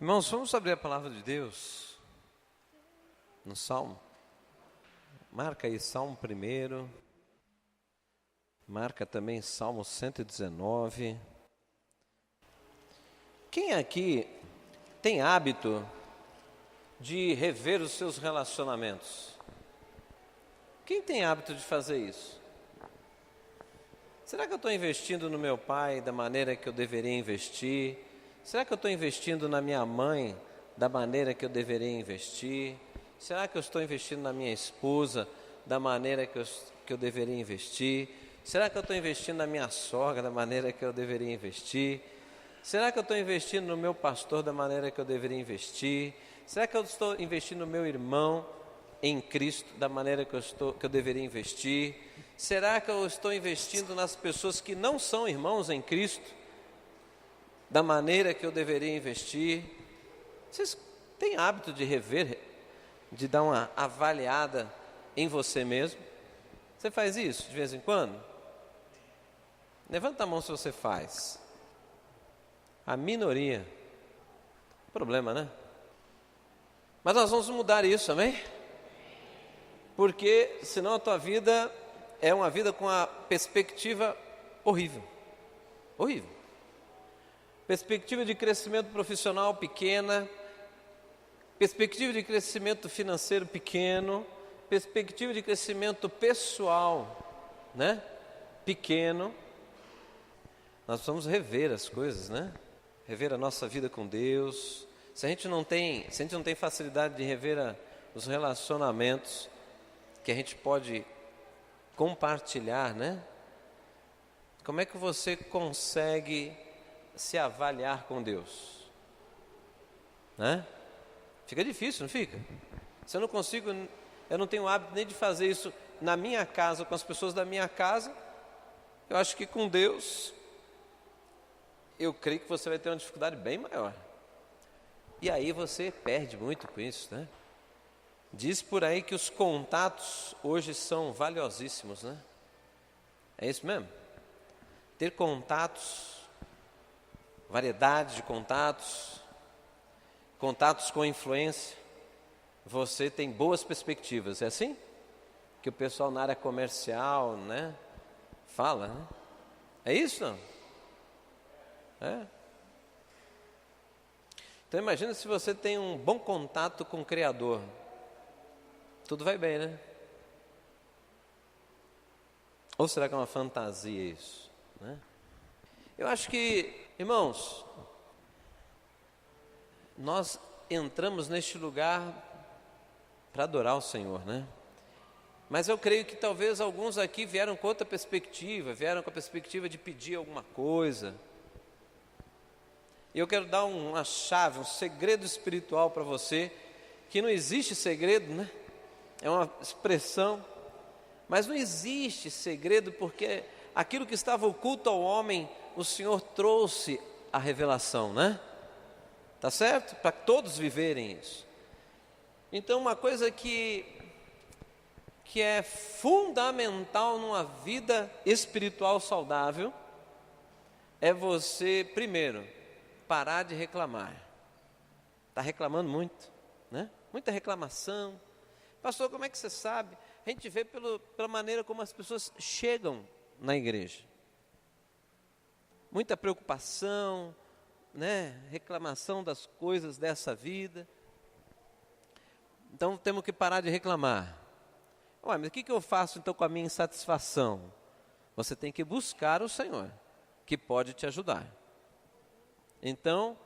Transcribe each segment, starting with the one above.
Irmãos, vamos abrir a palavra de Deus no Salmo. Marca aí Salmo 1, marca também Salmo 119. Quem aqui tem hábito de rever os seus relacionamentos? Quem tem hábito de fazer isso? Será que eu estou investindo no meu pai da maneira que eu deveria investir? Será que eu estou investindo na minha mãe da maneira que eu deveria investir? Será que eu estou investindo na minha esposa da maneira que eu deveria investir? Será que eu estou investindo na minha sogra da maneira que eu deveria investir? Será que eu estou investindo no meu pastor da maneira que eu deveria investir? Será que eu estou investindo no meu irmão em Cristo da maneira que eu deveria investir? Será que eu estou investindo nas pessoas que não são irmãos em Cristo da maneira que eu deveria investir? Vocês têm hábito de rever, de dar uma avaliada em você mesmo? Você faz isso de vez em quando? Levanta a mão se você faz. A minoria. Problema, né? Mas nós vamos mudar isso, amém? Porque senão a tua vida é uma vida com a perspectiva horrível. Horrível. Perspectiva de crescimento profissional pequena, perspectiva de crescimento financeiro pequeno, perspectiva de crescimento pessoal, né? Pequeno. Nós precisamos rever as coisas, né? Rever a nossa vida com Deus. Se a gente não tem facilidade de rever os relacionamentos que a gente pode compartilhar, né? Como é que você consegue se avaliar com Deus, né? Fica difícil, não fica? Se eu não consigo, eu não tenho hábito nem de fazer isso na minha casa, com as pessoas da minha casa, eu acho que com Deus, eu creio que você vai ter uma dificuldade bem maior. E aí você perde muito com isso, né? Diz por aí que os contatos hoje são valiosíssimos, né? É isso mesmo? Ter contatos, variedade de contatos, contatos com influência, você tem boas perspectivas, é assim? Que o pessoal na área comercial, né, fala, né? É isso, não? É. Então imagina se você tem um bom contato com o Criador, tudo vai bem, né? Ou será que é uma fantasia isso, né? Eu acho que, irmãos, nós entramos neste lugar para adorar o Senhor, né? Mas eu creio que talvez alguns aqui vieram com outra perspectiva, vieram com a perspectiva de pedir alguma coisa. E eu quero dar uma chave, um segredo espiritual para você, que não existe segredo, né? É uma expressão, mas não existe segredo, porque aquilo que estava oculto ao homem, o Senhor trouxe a revelação, né? Tá certo? Para todos viverem isso. Então, uma coisa que é fundamental numa vida espiritual saudável é você, primeiro, parar de reclamar. Está reclamando muito, né? Muita reclamação. Pastor, como é que você sabe? A gente vê pela maneira como as pessoas chegam na igreja. Muita preocupação, né? Reclamação das coisas dessa vida. Então temos que parar de reclamar. Ué, mas o que eu faço então com a minha insatisfação? Você tem que buscar o Senhor, que pode te ajudar. Então,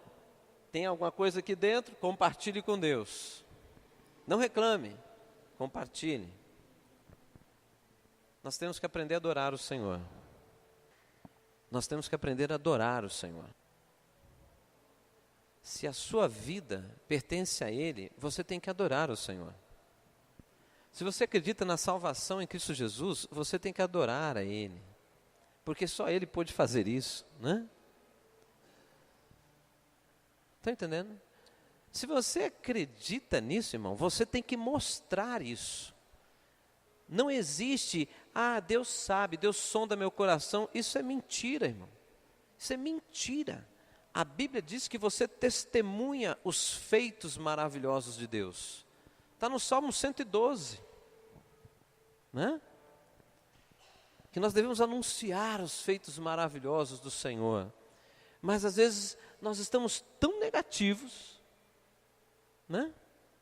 tem alguma coisa aqui dentro? Compartilhe com Deus. Não reclame, compartilhe. Nós temos que aprender a adorar o Senhor. Nós temos que aprender a adorar o Senhor. Se a sua vida pertence a Ele, você tem que adorar o Senhor. Se você acredita na salvação em Cristo Jesus, você tem que adorar a Ele. Porque só Ele pôde fazer isso, né? Está entendendo? Se você acredita nisso, irmão, você tem que mostrar isso. Não existe, Deus sabe, Deus sonda meu coração. Isso é mentira, irmão. Isso é mentira. a Bíblia diz que você testemunha os feitos maravilhosos de Deus. Está no Salmo 112, né? Que nós devemos anunciar os feitos maravilhosos do Senhor. Mas às vezes nós estamos tão negativos, né?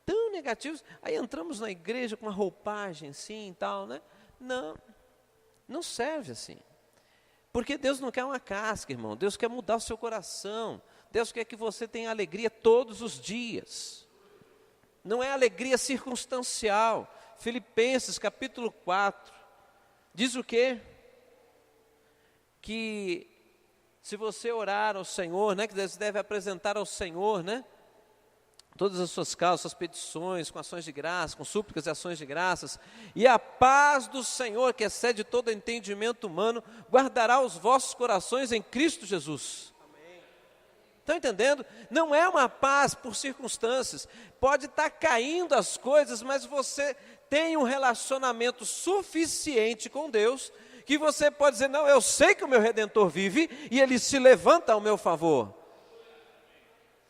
Tão negativos, aí entramos na igreja com uma roupagem assim e tal, né? Não serve assim. Porque Deus não quer uma casca, irmão. Deus quer mudar o seu coração. Deus quer que você tenha alegria todos os dias. Não é alegria circunstancial. Filipenses capítulo 4, diz o quê? Que se você orar ao Senhor, né? Que você deve apresentar ao Senhor, né? Todas as suas causas, suas petições, com ações de graça, com súplicas e ações de graças, e a paz do Senhor, que excede todo entendimento humano, guardará os vossos corações em Cristo Jesus. Estão entendendo? Não é uma paz por circunstâncias, pode estar caindo as coisas, mas você tem um relacionamento suficiente com Deus, que você pode dizer, não, eu sei que o meu Redentor vive, e Ele se levanta ao meu favor.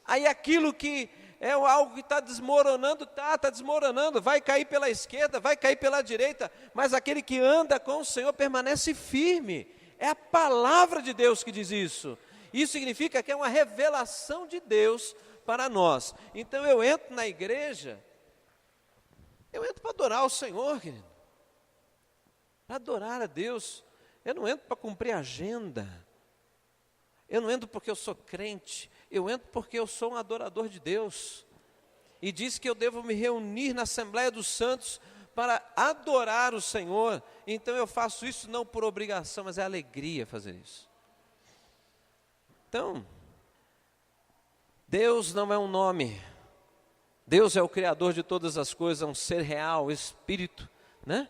Aí aquilo que é algo que está desmoronando, está desmoronando, vai cair pela esquerda, vai cair pela direita, mas aquele que anda com o Senhor permanece firme. É a palavra de Deus que diz isso. Isso significa que é uma revelação de Deus para nós. Então eu entro na igreja, eu entro para adorar o Senhor, querido. Para adorar a Deus. Eu não entro para cumprir agenda. Eu não entro porque eu sou crente. Eu entro porque eu sou um adorador de Deus. E diz que eu devo me reunir na Assembleia dos Santos para adorar o Senhor. Então eu faço isso não por obrigação, mas é alegria fazer isso. Então, Deus não é um nome. Deus é o Criador de todas as coisas, é um ser real, Espírito, né?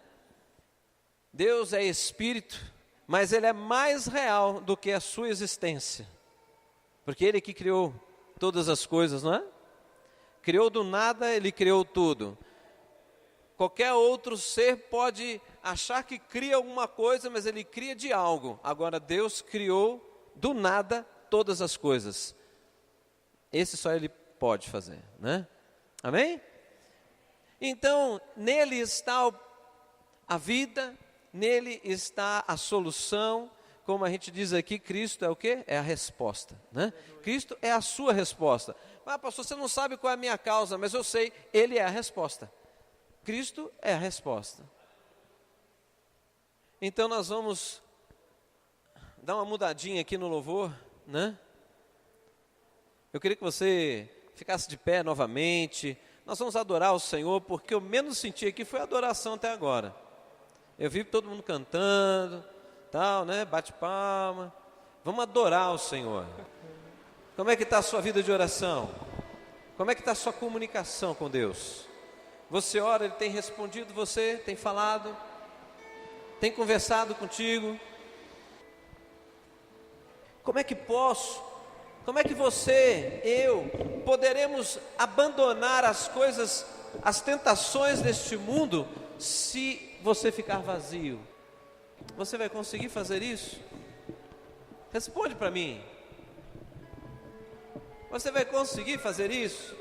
Deus é Espírito, mas Ele é mais real do que a sua existência. Porque Ele que criou todas as coisas, não é? Criou do nada, Ele criou tudo. Qualquer outro ser pode achar que cria alguma coisa, mas ele cria de algo. Agora Deus criou do nada todas as coisas. Esse só Ele pode fazer, né? Amém? Então, nele está a vida, nele está a solução. Como a gente diz aqui, Cristo é o quê? É a resposta, né? Cristo é a sua resposta. Ah, pastor, você não sabe qual é a minha causa, mas eu sei, Ele é a resposta. Cristo é a resposta. Então nós vamos dar uma mudadinha aqui no louvor, né? Eu queria que você ficasse de pé novamente. Nós vamos adorar o Senhor, porque eu menos senti aqui foi adoração até agora. Eu vi todo mundo cantando, tal, né? Bate palma. Vamos adorar o Senhor. Como é que está a sua vida de oração? Como é que está a sua comunicação com Deus? Você ora, Ele tem respondido você, tem falado, tem conversado contigo? Como é que posso? Como é que você, eu, poderemos abandonar as coisas, as tentações deste mundo, se você ficar vazio? Você vai conseguir fazer isso? Responde para mim. Você vai conseguir fazer isso?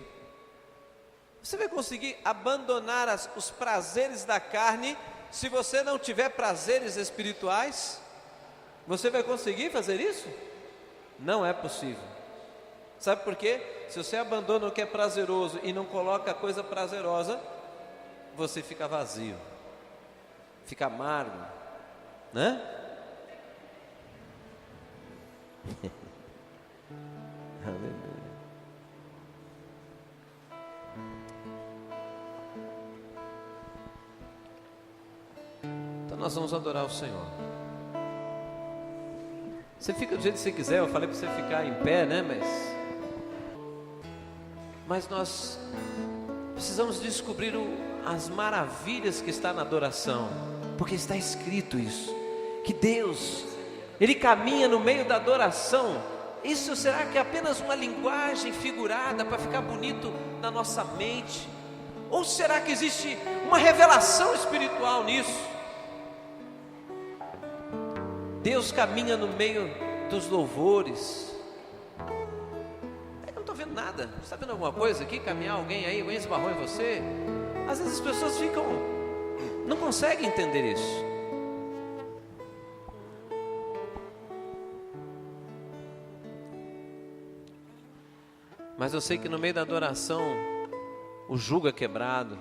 Você vai conseguir abandonar os prazeres da carne, se você não tiver prazeres espirituais? Você vai conseguir fazer isso? Não é possível. Sabe por quê? Se você abandona o que é prazeroso e não coloca a coisa prazerosa, você fica vazio, fica amargo, né? Aleluia. Então nós vamos adorar o Senhor. Você fica do jeito que você quiser. Eu falei para você ficar em pé, né? Mas nós precisamos descobrir as maravilhas que está na adoração, porque está escrito isso, que Deus, Ele caminha no meio da adoração. Isso será que é apenas uma linguagem figurada para ficar bonito na nossa mente? Ou será que existe uma revelação espiritual nisso? Deus caminha no meio dos louvores. Nada. Está vendo alguma coisa aqui? Caminhar alguém aí, alguém esbarrou em você? Às vezes as pessoas não conseguem entender isso. Mas eu sei que no meio da adoração o jugo é quebrado.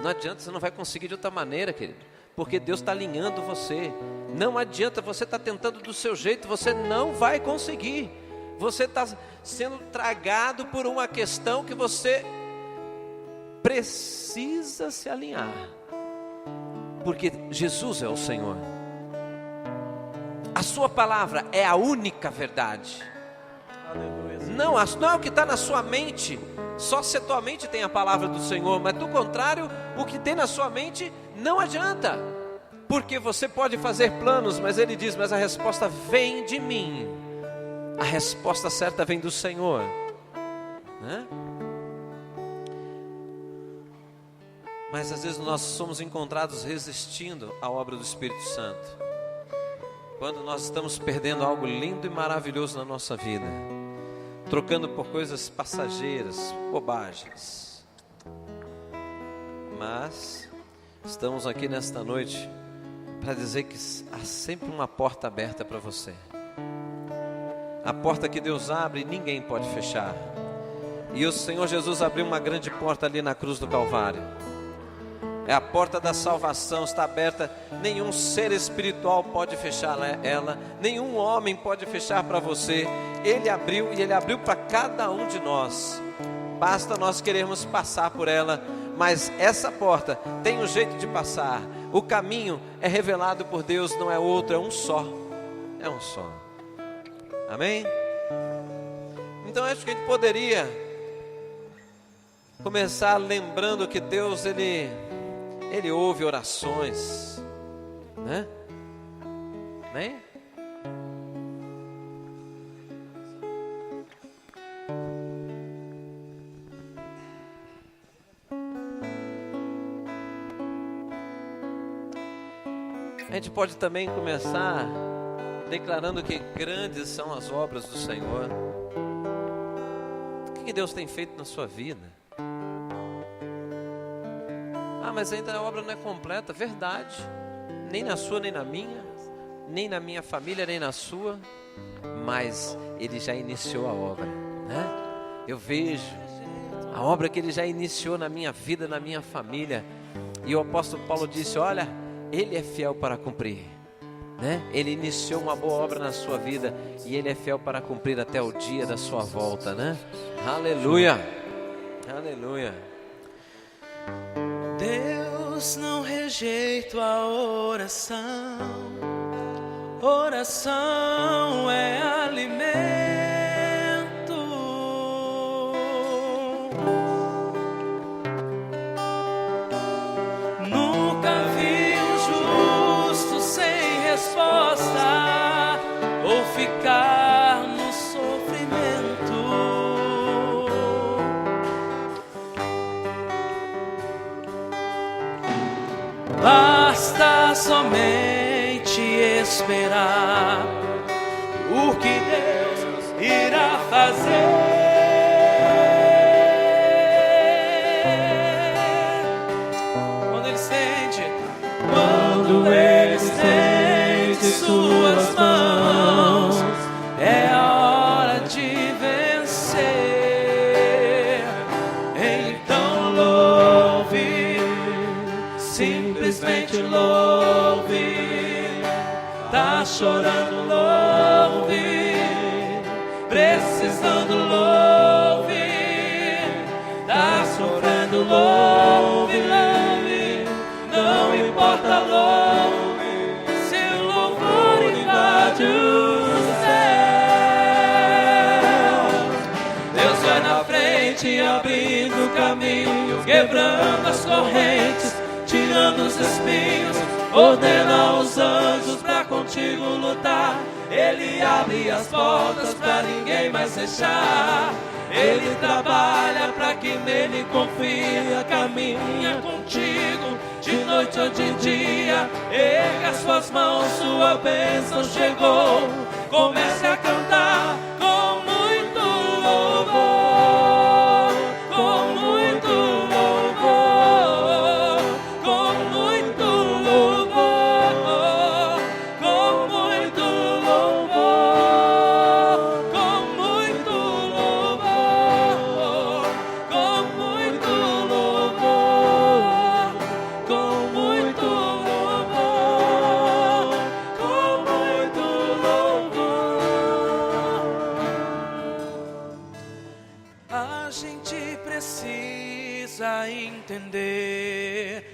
Não adianta, você não vai conseguir de outra maneira, querido, porque Deus está alinhando você. Não adianta você estar tentando do seu jeito, você não vai conseguir. Você está sendo tragado por uma questão que você precisa se alinhar, porque Jesus é o Senhor. A sua palavra é a única verdade. Não é o que está na sua mente. Só se a tua mente tem a palavra do Senhor, mas do contrário, o que tem na sua mente não adianta, porque você pode fazer planos, mas ele diz, mas a resposta vem de mim, a resposta certa vem do Senhor, né? Mas às vezes nós somos encontrados resistindo à obra do Espírito Santo, quando nós estamos perdendo algo lindo e maravilhoso na nossa vida, trocando por coisas passageiras, bobagens. Mas estamos aqui nesta noite para dizer que há sempre uma porta aberta para você. A porta que Deus abre, ninguém pode fechar. E o Senhor Jesus abriu uma grande porta ali na cruz do Calvário. É a porta da salvação, está aberta. Nenhum ser espiritual pode fechar ela. Nenhum homem pode fechar para você. Ele abriu, e Ele abriu para cada um de nós. Basta nós querermos passar por ela. Mas essa porta tem um jeito de passar. O caminho é revelado por Deus, não é outro, é um só. É um só. Amém? Então acho que a gente poderia começar lembrando que Deus, Ele ouve orações, né? Amém? A gente pode também começar declarando que grandes são as obras do Senhor. O que Deus tem feito na sua vida? Ah, mas ainda a obra não é completa. Verdade. Nem na sua, nem na minha. Nem na minha família, nem na sua. Mas Ele já iniciou a obra, né? Eu vejo a obra que Ele já iniciou na minha vida, na minha família. E o apóstolo Paulo disse, olha, Ele é fiel para cumprir, né? Ele iniciou uma boa obra na sua vida e Ele é fiel para cumprir até o dia da sua volta, né? Aleluia. Aleluia. Deus não rejeita a oração. Oração é alimento. Nunca vi um justo sem resposta ou ficar no sofrimento. Basta somente esperar o que Deus irá fazer. Quando Ele estende suas mãos, é a hora de vencer. Então louve, simplesmente louve. Tá chorando, louve. Precisando, louve. Tá sofrendo, louve, louve. Não importa, louve. Seu louvor invade os céus. Deus vai na frente, abrindo o caminho, quebrando as correntes, tirando os espinhos, ordena aos anjos pra contigo lutar. Ele abre as portas pra ninguém mais fechar. Ele trabalha pra quem nele confia, caminha contigo de noite ou de dia. Erga suas mãos, sua bênção chegou. Comece a cantar com ver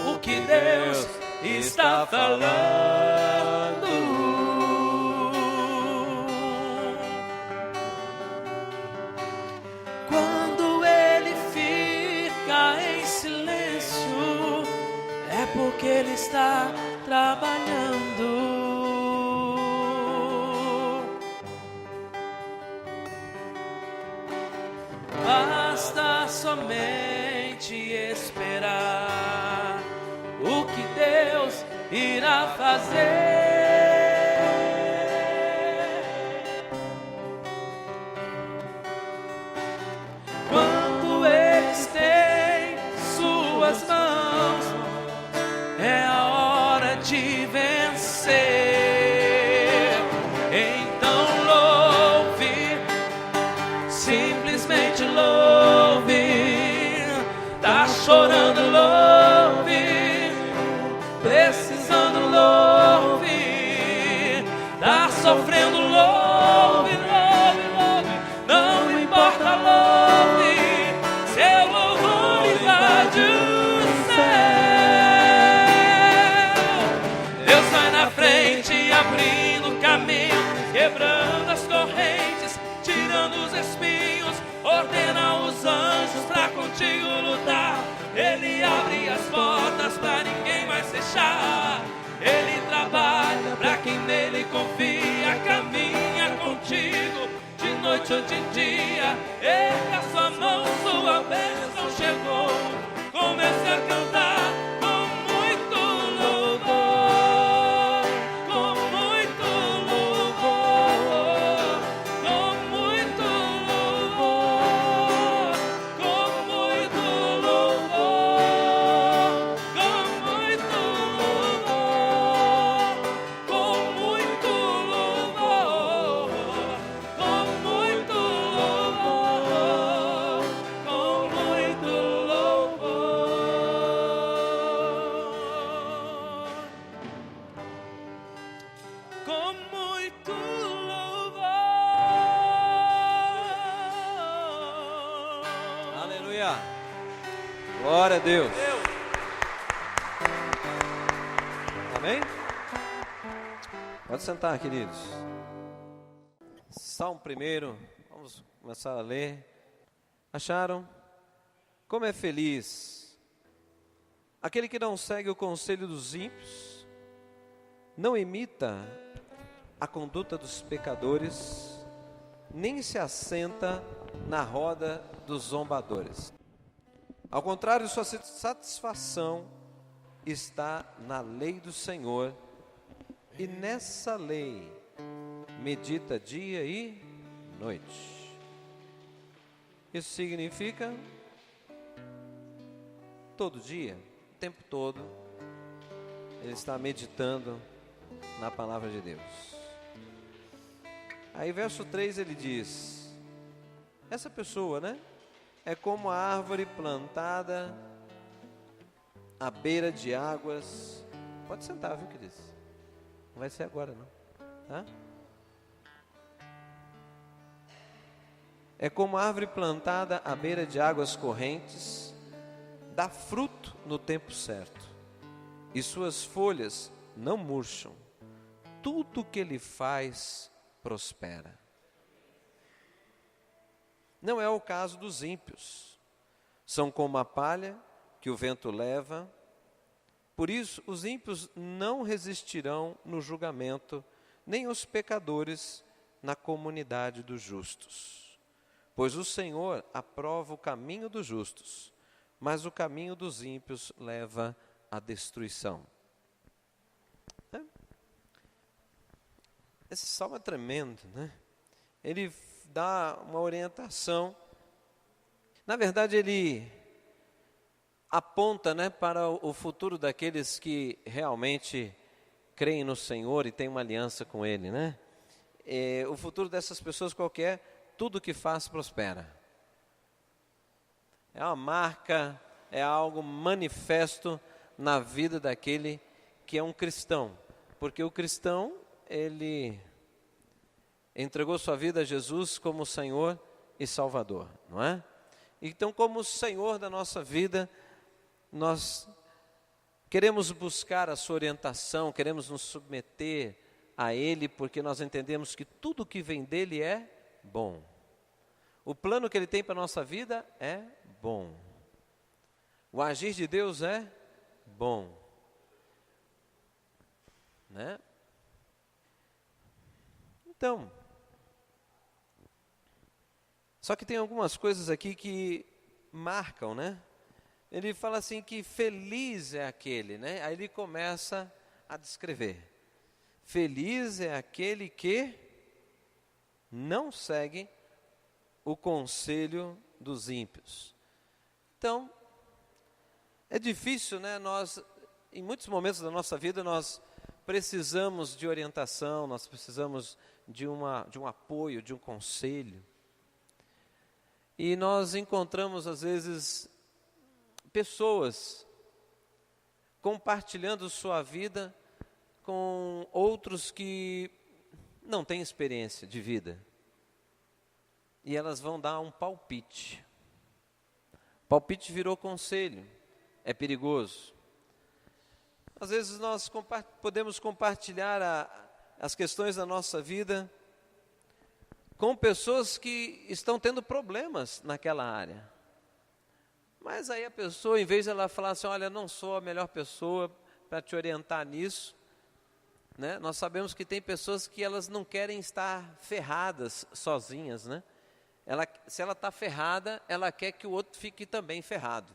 o que Deus está falando. Quando Ele fica em silêncio, é porque Ele está trabalhando. Basta somente esperar o que Deus irá fazer. Quando Ele estende suas mãos, é a hora de vencer. Então louve, simplesmente louve. Tá chorando, louve. Precisando, louve. Tá sofrendo, louve, louve, louve. Não importa, louve. Seu louvor invade o céu. Deus vai na frente, abrindo caminho, quebrando as correntes, tirando os espinhos, ordena os anjos pra contigo lutar. Ele abre as portas pra ninguém mais fechar. Ele trabalha pra quem nele confia, caminha contigo de noite ou de dia. Erga sua mão, sua bênção chegou. Comece a cantar com muito louvor, com muito louvor, com muito louvor, com muito louvor, com muito louvor, com muito louvor, com muito louvor, com muito louvor, com muito louvor. Aleluia. Glória a Deus. Amém? Pode sentar, queridos. Salmo primeiro. Vamos começar a ler. Acharam? Como é feliz aquele que não segue o conselho dos ímpios, não imita a conduta dos pecadores, nem se assenta na roda dos zombadores. Ao contrário, sua satisfação está na lei do Senhor, e nessa lei medita dia e noite. Isso significa todo dia, o tempo todo, ele está meditando na palavra de Deus. Aí verso 3 ele diz, essa pessoa, né, é como a árvore plantada à beira de águas. Pode sentar, viu, queridos? Não vai ser agora não, tá? É como a árvore plantada à beira de águas correntes, dá fruto no tempo certo, e suas folhas não murcham. Tudo que ele faz prospera. Não é o caso dos ímpios. São como a palha que o vento leva. Por isso, os ímpios não resistirão no julgamento, nem os pecadores na comunidade dos justos. Pois o Senhor aprova o caminho dos justos, mas o caminho dos ímpios leva à destruição. Esse salmo é tremendo, né? Ele dá uma orientação. Na verdade, ele aponta, né, para o futuro daqueles que realmente creem no Senhor e têm uma aliança com Ele, né? O futuro dessas pessoas qualquer, tudo que faz prospera. É uma marca, é algo manifesto na vida daquele que é um cristão. Porque o cristão, ele entregou sua vida a Jesus como Senhor e Salvador, não é? Então, como Senhor da nossa vida, nós queremos buscar a sua orientação, queremos nos submeter a Ele, porque nós entendemos que tudo que vem dEle é bom. O plano que Ele tem para a nossa vida é bom. O agir de Deus é bom. Né? Então, só que tem algumas coisas aqui que marcam, né? Ele fala assim que feliz é aquele, né? Aí ele começa a descrever. Feliz é aquele que não segue o conselho dos ímpios. Então, é difícil, né? Nós, em muitos momentos da nossa vida, nós precisamos de orientação, nós precisamos de um apoio, de um conselho. E nós encontramos, às vezes, pessoas compartilhando sua vida com outros que não têm experiência de vida. E elas vão dar um palpite. Palpite virou conselho. É perigoso. Às vezes nós podemos compartilhar as questões da nossa vida com pessoas que estão tendo problemas naquela área. Mas aí a pessoa, em vez de ela falar assim, olha, não sou a melhor pessoa para te orientar nisso, né? Nós sabemos que tem pessoas que elas não querem estar ferradas sozinhas, né? Se ela está ferrada, ela quer que o outro fique também ferrado.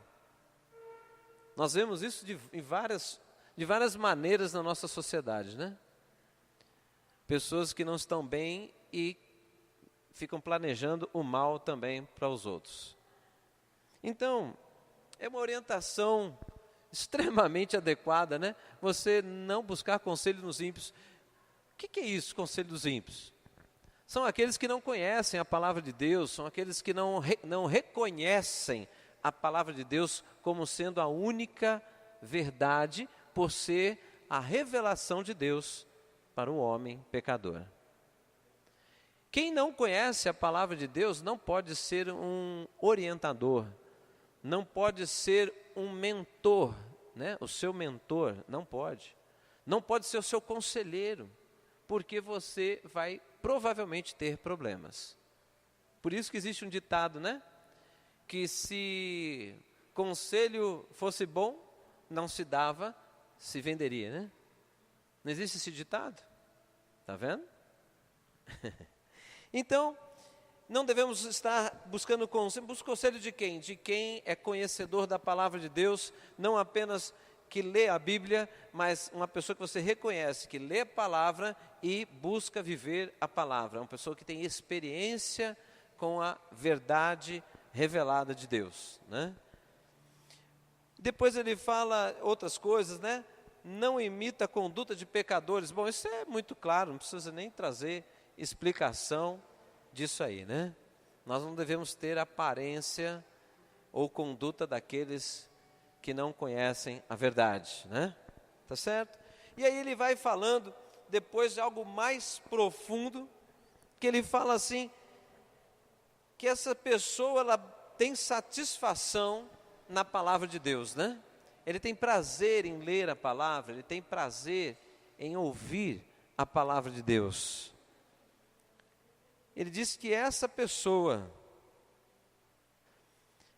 Nós vemos isso de várias maneiras na nossa sociedade, né? Pessoas que não estão bem e ficam planejando o mal também para os outros. Então, é uma orientação extremamente adequada, né? Você não buscar conselho nos ímpios. O que é isso, conselho dos ímpios? São aqueles que não conhecem a palavra de Deus, são aqueles que não reconhecem a palavra de Deus como sendo a única verdade, por ser a revelação de Deus para o homem pecador. Quem não conhece a palavra de Deus não pode ser um orientador, não pode ser um mentor, né? O seu mentor não pode ser o seu conselheiro, porque você vai provavelmente ter problemas. Por isso que existe um ditado, né? Que se conselho fosse bom, não se dava, se venderia, né? Não existe esse ditado? Está vendo? Então, não devemos estar buscando conselho. Busca conselho de quem? De quem é conhecedor da palavra de Deus, não apenas que lê a Bíblia, mas uma pessoa que você reconhece, que lê a palavra e busca viver a palavra. Uma pessoa que tem experiência com a verdade revelada de Deus, né? Depois ele fala outras coisas, né? Não imita a conduta de pecadores. Bom, isso é muito claro, não precisa nem trazer explicação disso aí, né? Nós não devemos ter aparência ou conduta daqueles que não conhecem a verdade, né? Tá certo? E aí ele vai falando, depois de algo mais profundo, que ele fala assim, que essa pessoa, ela tem satisfação na palavra de Deus, né? Ele tem prazer em ler a palavra, ele tem prazer em ouvir a palavra de Deus. Ele diz que essa pessoa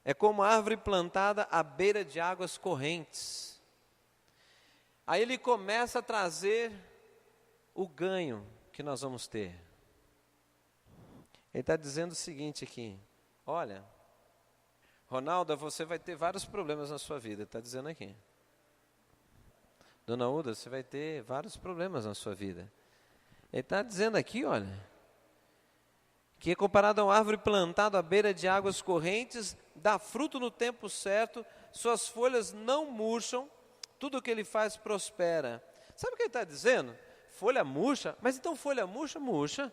é como árvore plantada à beira de águas correntes. Aí ele começa a trazer o ganho que nós vamos ter. Ele está dizendo o seguinte aqui, olha, Ronaldo, você vai ter vários problemas na sua vida, está dizendo aqui. Dona Uda, você vai ter vários problemas na sua vida. Ele está dizendo aqui, olha, que é comparado a uma árvore plantada à beira de águas correntes, dá fruto no tempo certo, suas folhas não murcham, tudo o que ele faz prospera. Sabe o que ele está dizendo? Folha murcha? Mas então folha murcha, murcha.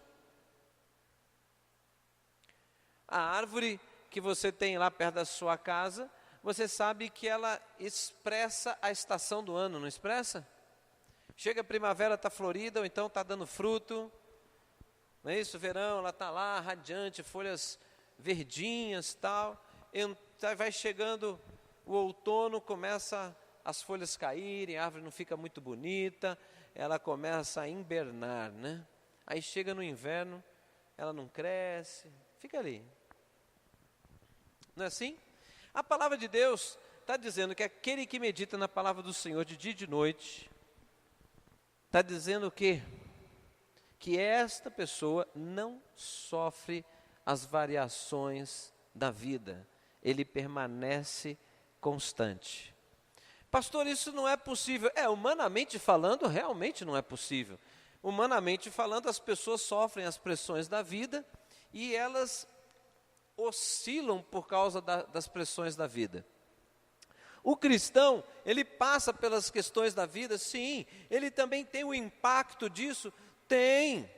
A árvore que você tem lá perto da sua casa, você sabe que ela expressa a estação do ano, não expressa? Chega a primavera, está florida, ou então está dando fruto, não é isso? Verão, ela está lá, radiante, folhas verdinhas, tal. Vai chegando o outono começa as folhas caírem, a árvore não fica muito bonita, ela começa a invernar, né? Aí chega no inverno, ela não cresce, fica ali. Não é assim? A palavra de Deus está dizendo que aquele que medita na palavra do Senhor de dia e de noite, está dizendo o quê? Que esta pessoa não sofre as variações da vida, ele permanece constante. Pastor, isso não é possível. Humanamente falando, realmente não é possível. Humanamente falando, as pessoas sofrem as pressões da vida e elas oscilam por causa das pressões da vida. O cristão, ele passa pelas questões da vida, sim. Ele também tem o impacto disso? Tem.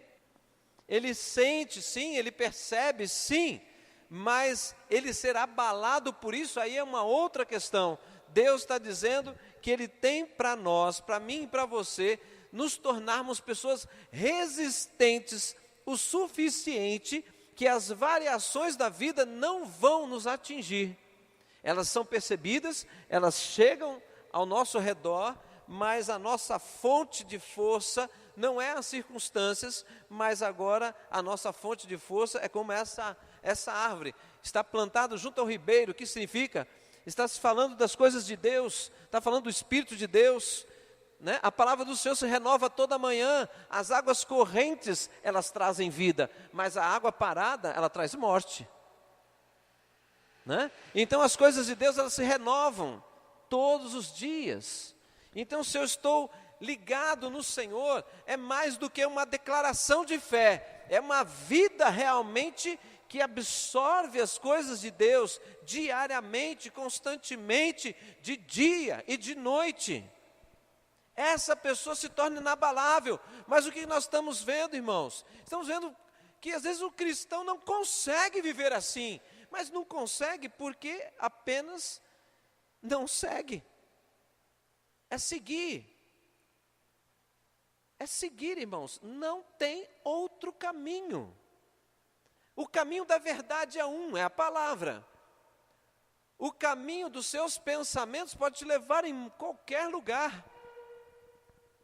Ele sente, sim, ele percebe, sim. Mas ele ser abalado por isso, aí é uma outra questão. Deus está dizendo que Ele tem para nós, para mim e para você, nos tornarmos pessoas resistentes o suficiente que as variações da vida não vão nos atingir. Elas são percebidas, elas chegam ao nosso redor, mas a nossa fonte de força não é as circunstâncias, mas agora a nossa fonte de força é como essa árvore. Está plantado junto ao ribeiro, o que significa? Está se falando das coisas de Deus, está falando do Espírito de Deus, né? A palavra do Senhor se renova toda manhã, as águas correntes, elas trazem vida, mas a água parada, ela traz morte, né? Então as coisas de Deus, elas se renovam todos os dias. Então se eu estou ligado no Senhor, é mais do que uma declaração de fé, é uma vida realmente que absorve as coisas de Deus diariamente, constantemente, de dia e de noite. Essa pessoa se torna inabalável. Mas o que nós estamos vendo, irmãos? Estamos vendo que às vezes o cristão não consegue viver assim, mas não consegue porque apenas não segue. É seguir. É seguir, irmãos. Não tem outro caminho. O caminho da verdade é um, é a palavra. O caminho dos seus pensamentos pode te levar em qualquer lugar.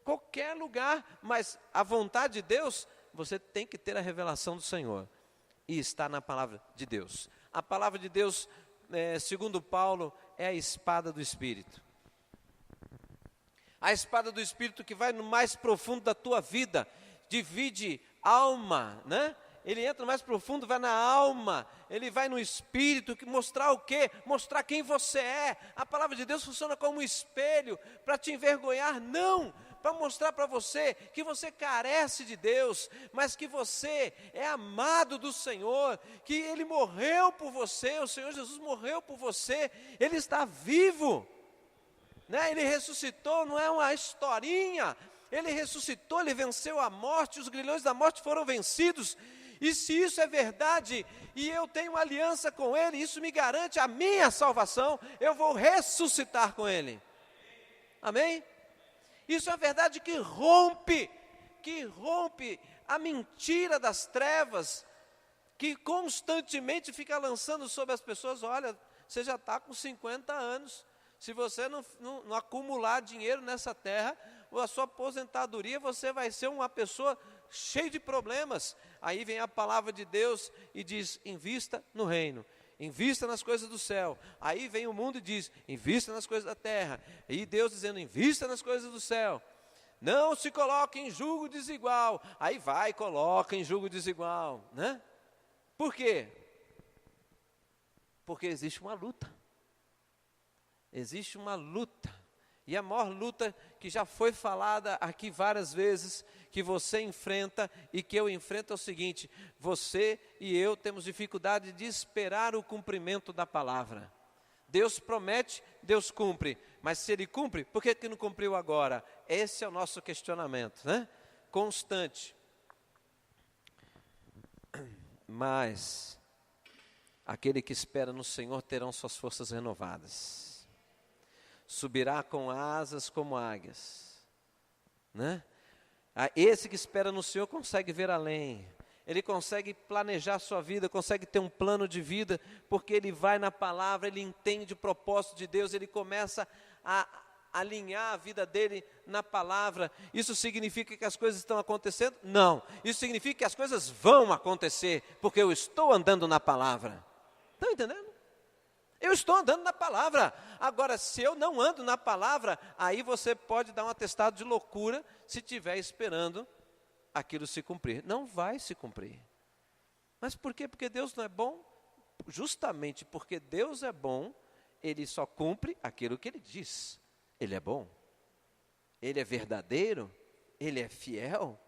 Qualquer lugar, mas a vontade de Deus, você tem que ter a revelação do Senhor. E está na palavra de Deus. A palavra de Deus, segundo Paulo, é a espada do Espírito. A espada do Espírito que vai no mais profundo da tua vida, divide alma, né? Ele entra mais profundo, vai na alma, ele vai no espírito, que mostrar o quê? Mostrar quem você é. A palavra de Deus funciona como um espelho, para te envergonhar, não, para mostrar para você que você carece de Deus, mas que você é amado do Senhor, que Ele morreu por você, o Senhor Jesus morreu por você, Ele está vivo, né? Ele ressuscitou, não é uma historinha, Ele ressuscitou, Ele venceu a morte, os grilhões da morte foram vencidos. E se isso é verdade, e eu tenho aliança com Ele, isso me garante a minha salvação, eu vou ressuscitar com Ele. Amém? Isso é verdade que rompe a mentira das trevas, que constantemente fica lançando sobre as pessoas, olha, você já está com 50 anos, se você não acumular dinheiro nessa terra, a sua aposentadoria, você vai ser uma pessoa cheia de problemas. Aí vem a palavra de Deus e diz, invista no reino, invista nas coisas do céu. Aí vem o mundo e diz, invista nas coisas da terra. E Deus dizendo, invista nas coisas do céu. Não se coloque em jugo desigual. Aí vai e coloca em jugo desigual, né? Por quê? Porque existe uma luta. Existe uma luta. E a maior luta que já foi falada aqui várias vezes, que você enfrenta e que eu enfrento é o seguinte: você e eu temos dificuldade de esperar o cumprimento da palavra. Deus promete, Deus cumpre, mas se Ele cumpre, por que não cumpriu agora? Esse é o nosso questionamento, né? Constante. Mas aquele que espera no Senhor terão suas forças renovadas. Subirá com asas como águias, né? Esse que espera no Senhor consegue ver além. ele consegue planejar a sua vida, consegue ter um plano de vida, porque ele vai na palavra, ele entende o propósito de Deus, ele começa a alinhar a vida dele na palavra. Isso significa que as coisas estão acontecendo? Não. Isso significa que as coisas vão acontecer, porque eu estou andando na palavra. Estão entendendo? Eu estou andando na palavra. Agora, se eu não ando na palavra, aí você pode dar um atestado de loucura se estiver esperando aquilo se cumprir. Não vai se cumprir. Mas por quê? Porque Deus não é bom? Justamente porque Deus é bom, Ele só cumpre aquilo que Ele diz. Ele é bom, Ele é verdadeiro, Ele é fiel.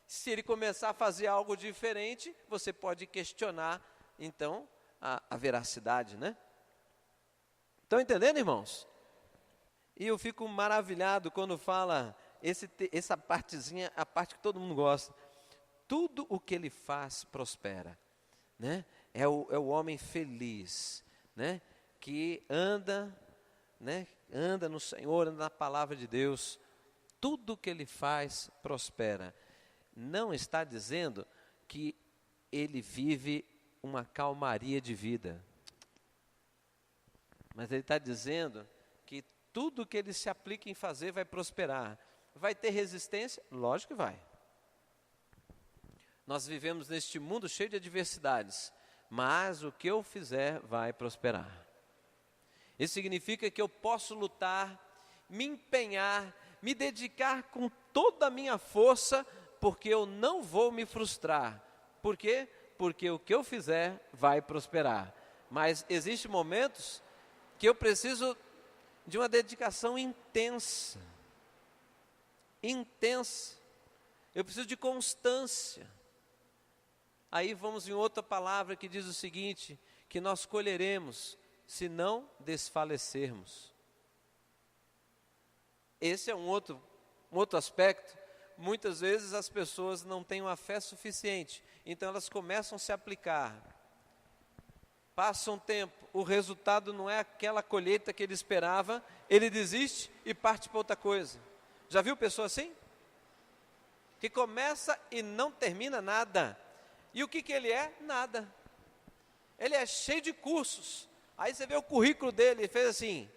Se Ele começar a fazer algo diferente, você pode questionar, então, a veracidade, né? Estão entendendo, irmãos? E eu fico maravilhado quando fala essa partezinha, a parte que todo mundo gosta. Tudo o que Ele faz prospera, né? É o homem feliz, né? Que anda, né? Anda no Senhor, anda na palavra de Deus. Tudo que ele faz prospera. Não está dizendo que ele vive uma calmaria de vida. Mas ele está dizendo que tudo que ele se aplica em fazer vai prosperar. Vai ter resistência? Lógico que vai. Nós vivemos neste mundo cheio de adversidades, mas o que eu fizer vai prosperar. Isso significa que eu posso lutar, me empenhar, me dedicar com toda a minha força, porque eu não vou me frustrar. Por quê? Porque o que eu fizer vai prosperar. Mas existem momentos que eu preciso de uma dedicação intensa. Intensa. Eu preciso de constância. Aí vamos em outra palavra que diz o seguinte, que nós colheremos se não desfalecermos. Esse é um outro aspecto. Muitas vezes as pessoas não têm uma fé suficiente, então elas começam a se aplicar. Passa um tempo, o resultado não é aquela colheita que ele esperava, ele desiste e parte para outra coisa. Já viu pessoa assim? Que começa e não termina nada. E o que ele é? Nada. Ele é cheio de cursos. Aí você vê o currículo dele, ele fez assim,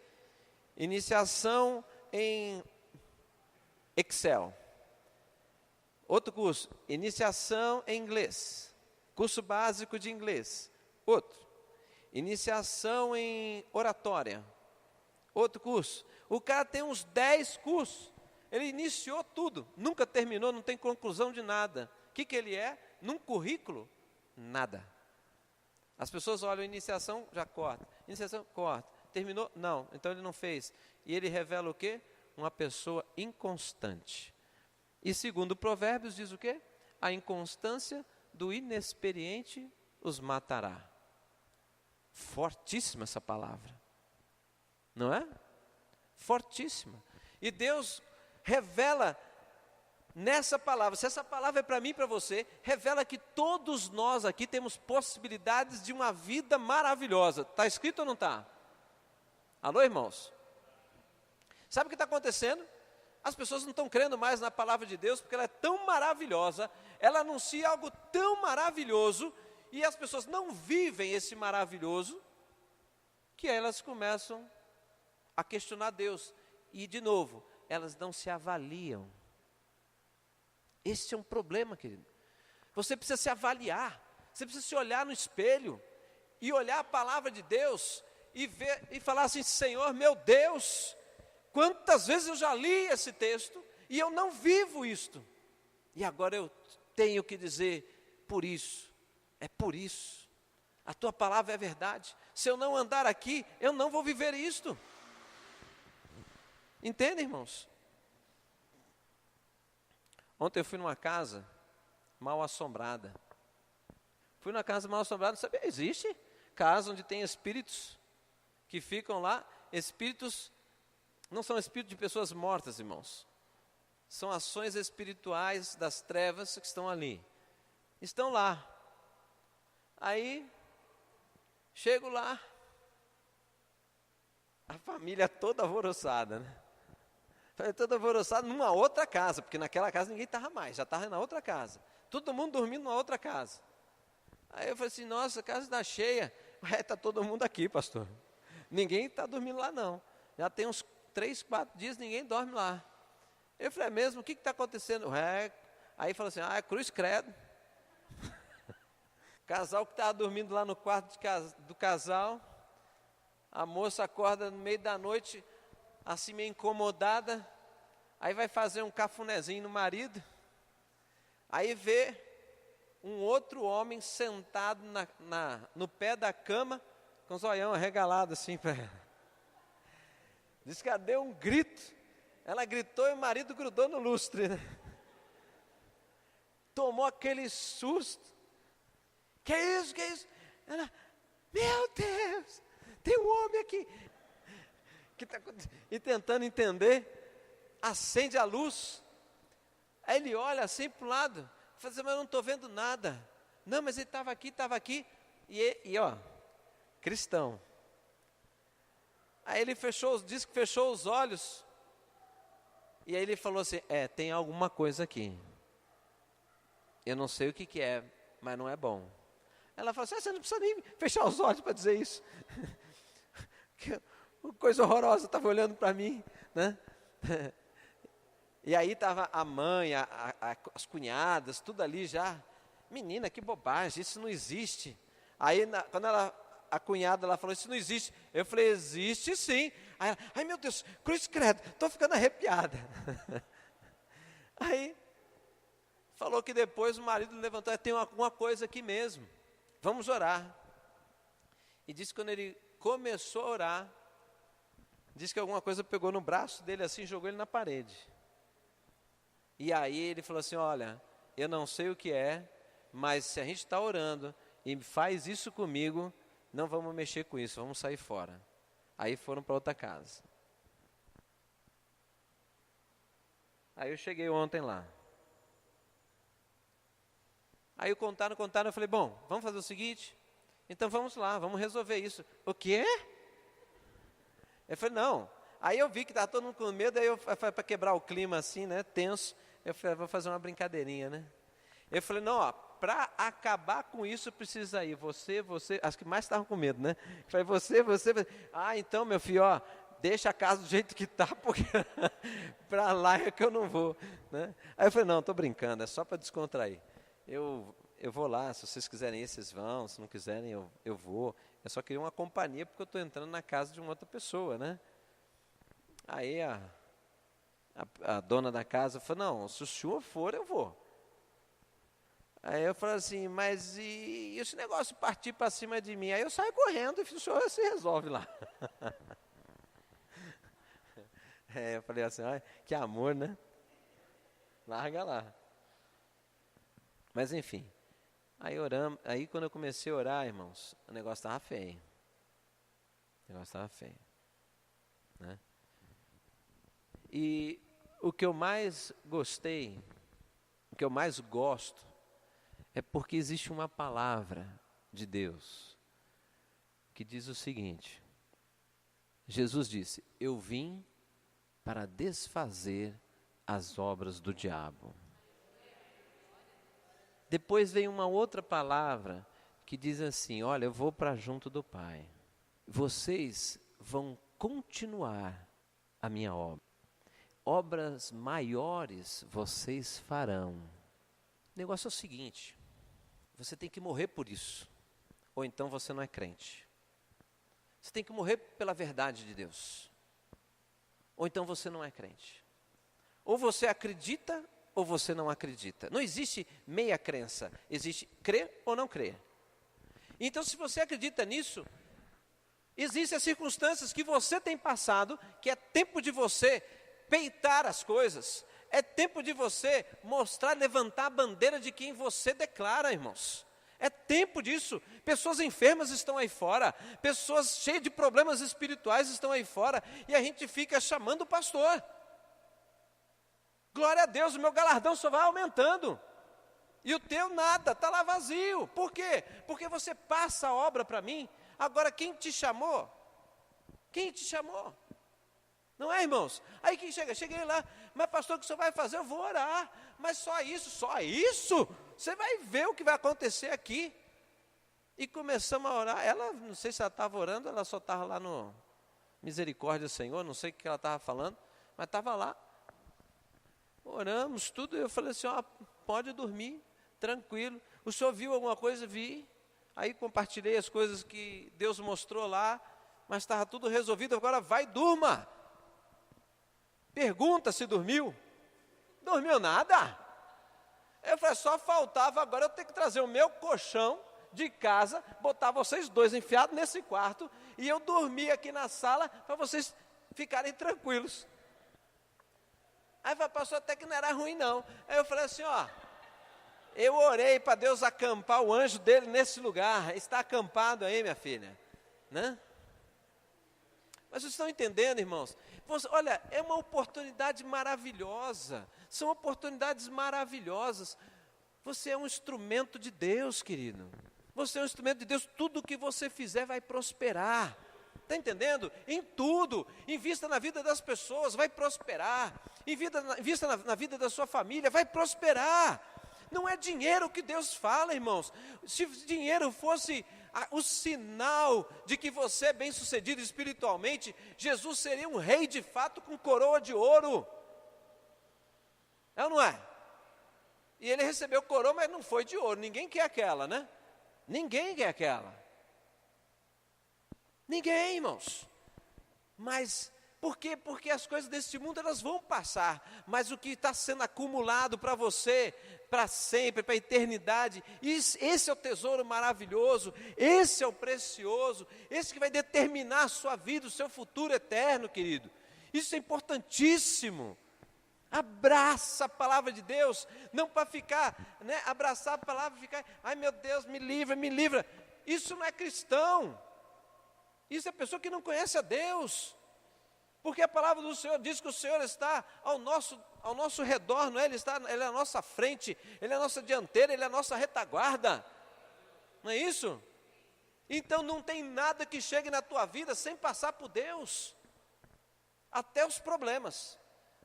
iniciação em Excel. Outro curso, iniciação em inglês. Curso básico de inglês. Outro, iniciação em oratória. Outro curso. O cara tem uns 10 cursos. Ele iniciou tudo, nunca terminou, não tem conclusão de nada. O que ele é? Num currículo, nada. As pessoas olham a iniciação, já corta. Iniciação, corta. Terminou? Não. Então ele não fez. E ele revela o quê? Uma pessoa inconstante. E segundo Provérbios diz o quê? A inconstância do inexperiente os matará. Fortíssima essa palavra. Não é? Fortíssima. E Deus revela nessa palavra, se essa palavra é para mim e para você, revela que todos nós aqui temos possibilidades de uma vida maravilhosa. Está escrito ou não está? Alô, irmãos? Sabe o que está acontecendo? As pessoas não estão crendo mais na palavra de Deus, porque ela é tão maravilhosa, ela anuncia algo tão maravilhoso, e as pessoas não vivem esse maravilhoso, que elas começam a questionar Deus. E, de novo, elas não se avaliam. Esse é um problema, querido. Você precisa se avaliar, você precisa se olhar no espelho e olhar a palavra de Deus e ver e falar assim: Senhor, meu Deus, quantas vezes eu já li esse texto e eu não vivo isto. E agora eu tenho que dizer, por isso, é por isso. A tua palavra é verdade. Se eu não andar aqui, eu não vou viver isto. Entende, irmãos? Ontem eu fui numa casa mal assombrada. Fui numa casa mal assombrada, não sabia, existe casa onde tem espíritos que ficam lá. Espíritos, não são espíritos de pessoas mortas, irmãos. São ações espirituais das trevas que estão ali. Estão lá. Aí, chego lá, a família toda alvoroçada, né? Toda alvoroçada numa outra casa, porque naquela casa ninguém estava mais, já estava na outra casa. todo mundo dormindo numa outra casa. Aí eu falei assim, nossa, a casa está cheia. Está todo mundo aqui, pastor. Ninguém está dormindo lá não. Já tem uns 3, 4 dias, ninguém dorme lá. Eu falei, é mesmo? O que está acontecendo? Aí falou assim, é cruz credo. Casal que estava dormindo lá no quarto do casal, a moça acorda no meio da noite, assim meio incomodada, aí vai fazer um cafunézinho no marido, aí vê um outro homem sentado no pé da cama, com o zoião arregalado assim para ela. Diz que ela deu um grito, ela gritou e o marido grudou no lustre, né? Tomou aquele susto. Que é isso, que é isso? Ela, meu Deus, tem um homem aqui. E tentando entender, acende a luz. Aí ele olha assim para o lado, fala assim, mas eu não estou vendo nada. Não, mas ele estava aqui. E ó, cristão. Aí ele disse que fechou os olhos. E aí ele falou assim, tem alguma coisa aqui. Eu não sei o que é, mas não é bom. Ela falou assim, você não precisa nem fechar os olhos para dizer isso. Que coisa horrorosa, estava olhando para mim, né? E aí estava a mãe, as cunhadas, tudo ali já. Menina, que bobagem, isso não existe. Aí quando a cunhada ela falou, isso não existe. Eu falei, existe sim. Aí ela, ai meu Deus, cruz credo, estou ficando arrepiada. Aí falou que depois o marido levantou, tem alguma coisa aqui mesmo. Vamos orar. E disse que quando ele começou a orar, disse que alguma coisa pegou no braço dele assim e jogou ele na parede. E aí ele falou assim, olha, eu não sei o que é, mas se a gente está orando e faz isso comigo, não vamos mexer com isso, vamos sair fora. Aí foram para outra casa. Aí eu cheguei ontem lá. Aí contaram, eu falei, bom, vamos fazer o seguinte, então vamos lá, vamos resolver isso. O quê? Eu falei, não. Aí eu vi que estava todo mundo com medo, aí eu falei, para quebrar o clima assim, né, tenso, eu falei, vou fazer uma brincadeirinha, né. Eu falei, não, ó, para acabar com isso precisa ir, você, as que mais estavam com medo, né. Eu falei, você, então meu filho, ó, deixa a casa do jeito que está, porque para lá é que eu não vou, né. Aí eu falei, não, estou brincando, é só para descontrair. Eu vou lá, se vocês quiserem ir, vocês vão, se não quiserem, eu vou. Eu só queria uma companhia, porque eu estou entrando na casa de uma outra pessoa, né? Aí a dona da casa falou, não, se o senhor for, eu vou. Aí eu falei assim, mas e esse negócio partir para cima de mim? Aí eu saio correndo e o senhor se resolve lá. Eu falei assim, que amor, né? Larga lá. Mas enfim, aí oramos, aí quando eu comecei a orar, irmãos, o negócio estava feio. Né? E o que eu mais gostei, o que eu mais gosto, é porque existe uma palavra de Deus que diz o seguinte, Jesus disse, eu vim para desfazer as obras do diabo. Depois vem uma outra palavra que diz assim, olha, eu vou para junto do Pai. Vocês vão continuar a minha obra. Obras maiores vocês farão. O negócio é o seguinte, você tem que morrer por isso, ou então você não é crente. Você tem que morrer pela verdade de Deus, ou então você não é crente. Ou você acredita, ou você não acredita. Não existe meia crença, existe crer ou não crer. Então, se você acredita nisso, existem as circunstâncias que você tem passado, que é tempo de você peitar as coisas, é tempo de você mostrar, levantar a bandeira de quem você declara, irmãos. É tempo disso. Pessoas enfermas estão aí fora, pessoas cheias de problemas espirituais estão aí fora, e a gente fica chamando o pastor. Glória a Deus, o meu galardão só vai aumentando. E o teu nada, está lá vazio. Por quê? Porque você passa a obra para mim. Agora quem te chamou? Quem te chamou? Não é, irmãos? Aí quem chega? Cheguei lá, mas pastor, o que o senhor vai fazer? Eu vou orar. Mas só isso? Só isso? você vai ver o que vai acontecer aqui. E começamos a orar. Ela, não sei se ela estava orando, ela só estava lá no Misericórdia, Senhor, não sei o que ela estava falando, mas estava lá. Oramos, tudo. Eu falei assim, ó, pode dormir, tranquilo. O senhor viu alguma coisa? Vi. Aí compartilhei as coisas que Deus mostrou lá, mas estava tudo resolvido. Agora vai, durma. Pergunta se dormiu. Dormiu nada. Eu falei, só faltava agora eu ter que trazer o meu colchão de casa, botar vocês dois enfiados nesse quarto, e eu dormir aqui na sala, para vocês ficarem tranquilos. Aí falei, pastor, até que não era ruim não. Aí eu falei assim, ó, eu orei para Deus acampar o anjo dele nesse lugar, está acampado aí, minha filha, né? Mas vocês estão entendendo, irmãos? Olha, é uma oportunidade maravilhosa, são oportunidades maravilhosas. Você é um instrumento de Deus, querido. Você é um instrumento de Deus, tudo que você fizer vai prosperar. Está entendendo? Em tudo, invista na vida das pessoas, vai prosperar. Invista na vida da sua família, vai prosperar. Não é dinheiro que Deus fala, irmãos. Se dinheiro fosse o sinal de que você é bem sucedido espiritualmente, Jesus seria um rei de fato com coroa de ouro. É ou não é? E ele recebeu coroa, mas não foi de ouro. Ninguém quer aquela, né? Ninguém quer aquela. Ninguém, irmãos. Mas por quê? Porque as coisas deste mundo elas vão passar, mas o que está sendo acumulado para você, para sempre, para a eternidade, esse é o tesouro maravilhoso, esse é o precioso, esse que vai determinar a sua vida, o seu futuro eterno, querido. Isso é importantíssimo. Abraça a palavra de Deus, não para ficar, né, abraçar a palavra e ficar, ai meu Deus, me livra, me livra. Isso não é cristão, isso é pessoa que não conhece a Deus, porque a palavra do Senhor diz que o Senhor está ao nosso redor, não é? Ele é a nossa frente, Ele é a nossa dianteira, Ele é a nossa retaguarda, não é isso? Então não tem nada que chegue na tua vida sem passar por Deus, até os problemas.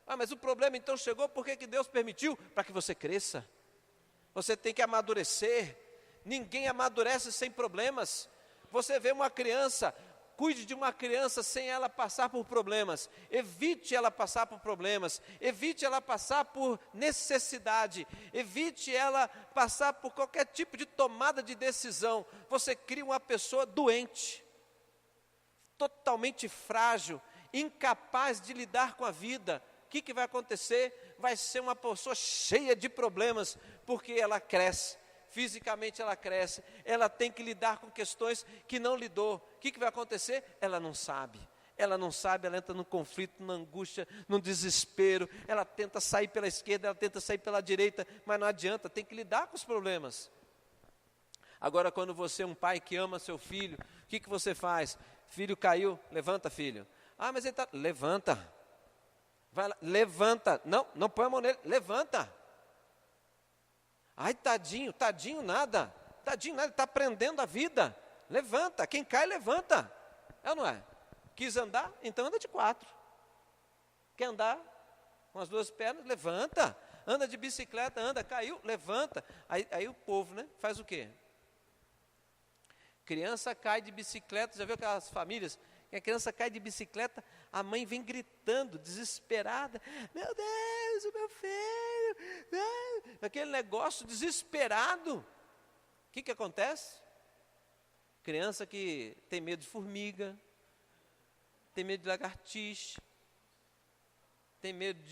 Ah, mas o problema então chegou, por que Deus permitiu? Para que você cresça. Você tem que amadurecer. Ninguém amadurece sem problemas. Você vê uma criança, cuide de uma criança sem ela passar por problemas. Evite ela passar por problemas. Evite ela passar por necessidade. Evite ela passar por qualquer tipo de tomada de decisão. Você cria uma pessoa doente, totalmente frágil, incapaz de lidar com a vida. O que vai acontecer? Vai ser uma pessoa cheia de problemas, porque ela cresce, fisicamente ela cresce, ela tem que lidar com questões que não lidou. O que vai acontecer? Ela não sabe, ela entra no conflito, na angústia, no desespero, ela tenta sair pela esquerda, ela tenta sair pela direita, mas não adianta, tem que lidar com os problemas. Agora, quando você é um pai que ama seu filho, o que você faz? Filho caiu, levanta filho. Ah, mas ele está, levanta. Vai lá, levanta, não põe a mão nele, levanta. Ai, tadinho nada, ele está aprendendo a vida. Levanta, quem cai, levanta. É ou não é? Quis andar? Então anda de 4. Quer andar com as 2 pernas? Levanta. Anda de bicicleta, anda, caiu, levanta. Aí o povo, né, faz o quê? Criança cai de bicicleta, já viu aquelas famílias? Que a criança cai de bicicleta, a mãe vem gritando, desesperada, meu Deus, o meu filho, aquele negócio desesperado. O que acontece? Criança que tem medo de formiga, tem medo de lagartixa, tem medo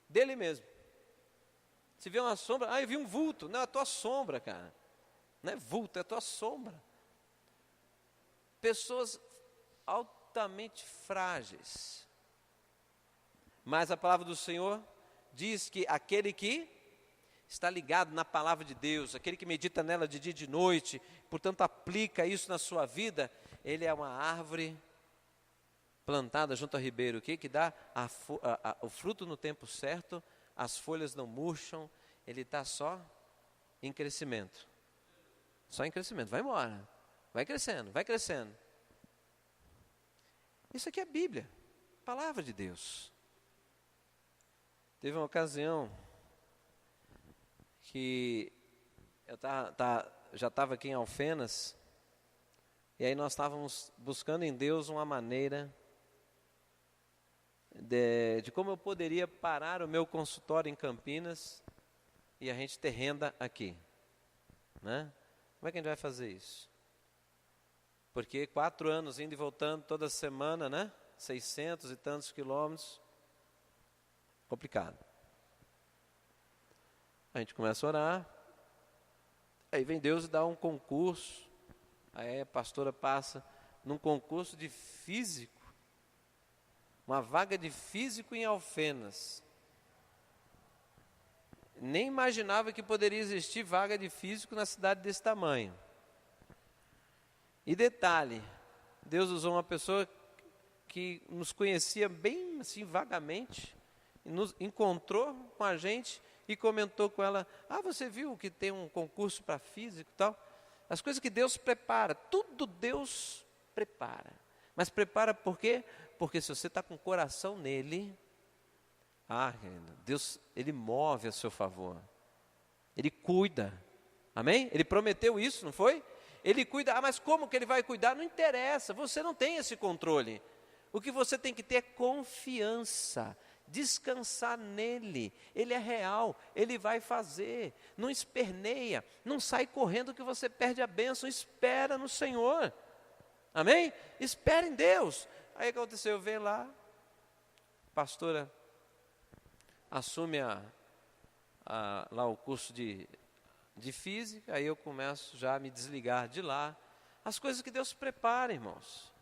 dele mesmo. Se vê uma sombra, eu vi um vulto, não, é a tua sombra, cara, não é vulto, é a tua sombra. Pessoas altamente frágeis, mas a palavra do Senhor diz que aquele que está ligado na palavra de Deus, aquele que medita nela de dia e de noite, portanto aplica isso na sua vida, ele é uma árvore plantada junto ao ribeiro, que dá o fruto no tempo certo, as folhas não murcham, ele está só em crescimento, vai embora, vai crescendo. Isso aqui é a Bíblia, palavra de Deus. Teve uma ocasião que eu já estava aqui em Alfenas, e aí nós estávamos buscando em Deus uma maneira de como eu poderia parar o meu consultório em Campinas e a gente ter renda aqui, né? Como é que a gente vai fazer isso? Porque 4 anos indo e voltando toda semana, né? 600 e tantos quilômetros, complicado. A gente começa a orar, aí vem Deus e dá um concurso, aí a pastora passa num concurso de físico, uma vaga de físico em Alfenas. Nem imaginava que poderia existir vaga de físico na cidade desse tamanho. E detalhe, Deus usou uma pessoa que nos conhecia bem assim vagamente, nos encontrou com a gente e comentou com ela: você viu que tem um concurso para físico e tal? As coisas que Deus prepara, tudo Deus prepara. Mas prepara por quê? Porque se você está com o coração nele, Deus, Ele move a seu favor. Ele cuida. Amém? Ele prometeu isso, não foi? Ele cuida. Mas como que Ele vai cuidar? Não interessa, você não tem esse controle. O que você tem que ter é confiança, descansar nele. Ele é real, Ele vai fazer. Não esperneia, não sai correndo que você perde a bênção. Espera no Senhor. Amém? Espera em Deus. Aí aconteceu, vem lá, a pastora assume lá o curso de física, aí eu começo já a me desligar de lá. As coisas que Deus prepara, irmãos.